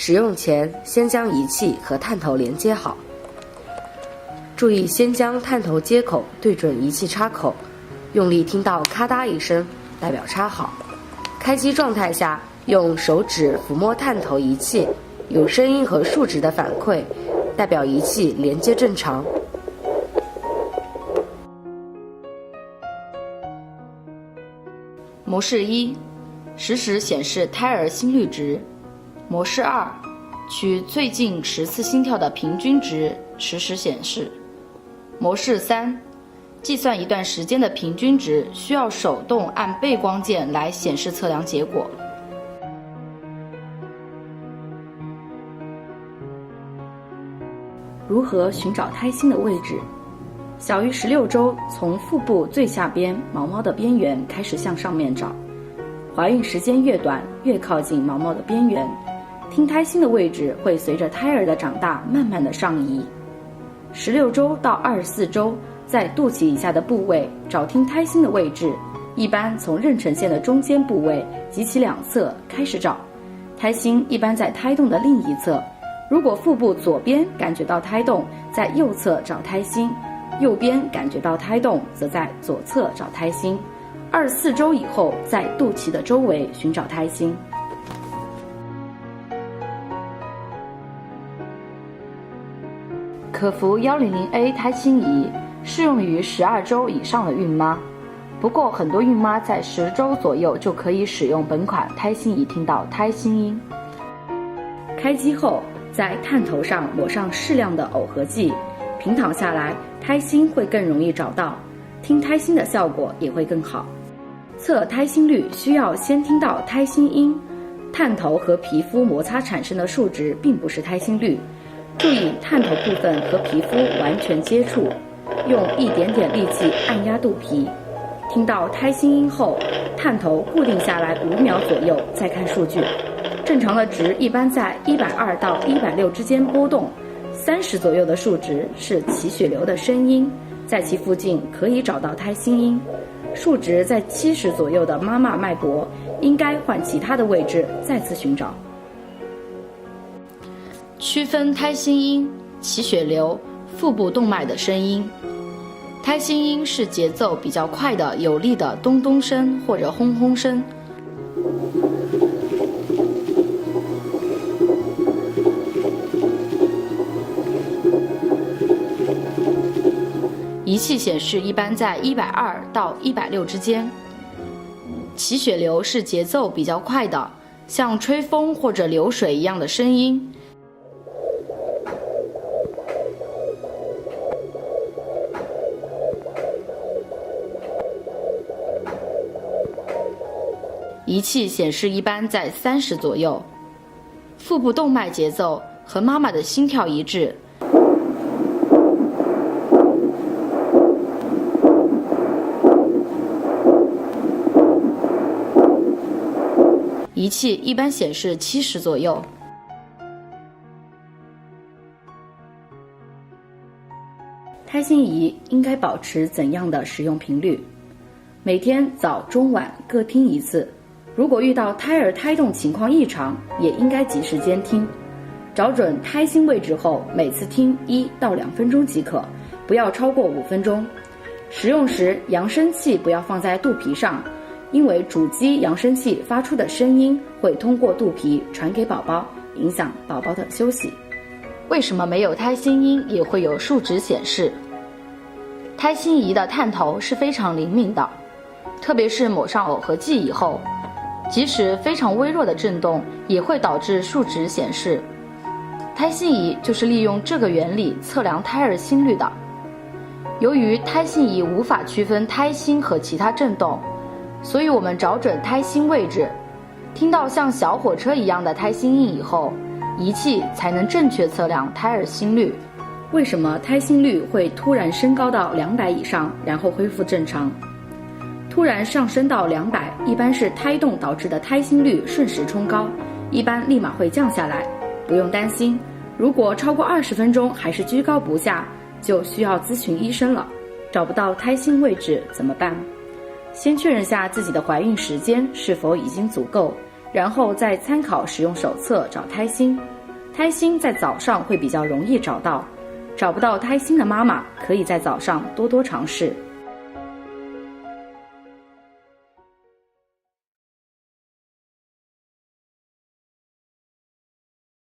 使用前先将仪器和探头连接好，注意先将探头接口对准仪器插口，用力听到咔嗒一声，代表插好。开机状态下，用手指抚摸探头仪器，有声音和数值的反馈，代表仪器连接正常。模式1，实时显示胎儿心率值。模式2，取最近10次心跳的平均值，实时显示。模式3，计算一段时间的平均值，需要手动按背光键来显示测量结果。如何寻找胎心的位置？小于16周，从腹部最下边毛毛的边缘开始向上面找，怀孕时间越短，越靠近毛毛的边缘。听胎心的位置会随着胎儿的长大慢慢的上移。16周到24周，在肚脐以下的部位找听胎心的位置，一般从妊娠线的中间部位及其两侧开始找。胎心一般在胎动的另一侧，如果腹部左边感觉到胎动，在右侧找胎心；右边感觉到胎动，则在左侧找胎心。24周以后，在肚脐的周围寻找胎心。可服 100A 胎心仪适用于12周以上的孕妈，不过很多孕妈在10周左右就可以使用本款胎心仪听到胎心音。开机后，在探头上抹上适量的耦合剂，平躺下来，胎心会更容易找到，听胎心的效果也会更好。测胎心率需要先听到胎心音，探头和皮肤摩擦产生的数值并不是胎心率。注意探头部分和皮肤完全接触，用一点点力气按压肚皮。听到胎心音后，探头固定下来5秒左右，再看数据。正常的值一般在120到160之间波动，30左右的数值是起血流的声音，在其附近可以找到胎心音。数值在70左右的妈妈脉搏，应该换其他的位置再次寻找。区分胎心音、起血流、腹部动脉的声音。胎心音是节奏比较快的有力的咚咚声或者轰轰声。仪器显示一般在120到160之间。起血流是节奏比较快的，像吹风或者流水一样的声音。仪器显示一般在30左右。腹部动脉节奏和妈妈的心跳一致。仪器一般显示70左右。胎心仪应该保持怎样的使用频率？每天早中晚各听一次。如果遇到胎儿胎动情况异常，也应该及时监听。找准胎心位置后，每次听1到2分钟即可，不要超过5分钟。使用时，扬声器不要放在肚皮上，因为主机扬声器发出的声音会通过肚皮传给宝宝，影响宝宝的休息。为什么没有胎心音也会有数值显示？胎心仪的探头是非常灵敏的，特别是抹上耦合剂以后，即使非常微弱的震动也会导致数值显示。胎心仪就是利用这个原理测量胎儿心率的。由于胎心仪无法区分胎心和其他震动，所以我们找准胎心位置，听到像小火车一样的胎心音以后，仪器才能正确测量胎儿心率。为什么胎心率会突然升高到200以上，然后恢复正常？突然上升到200，一般是胎动导致的胎心率瞬时冲高，一般立马会降下来。不用担心，如果超过20分钟还是居高不下，就需要咨询医生了。找不到胎心位置怎么办？先确认下自己的怀孕时间是否已经足够，然后再参考使用手册找胎心。胎心在早上会比较容易找到，找不到胎心的妈妈可以在早上多多尝试。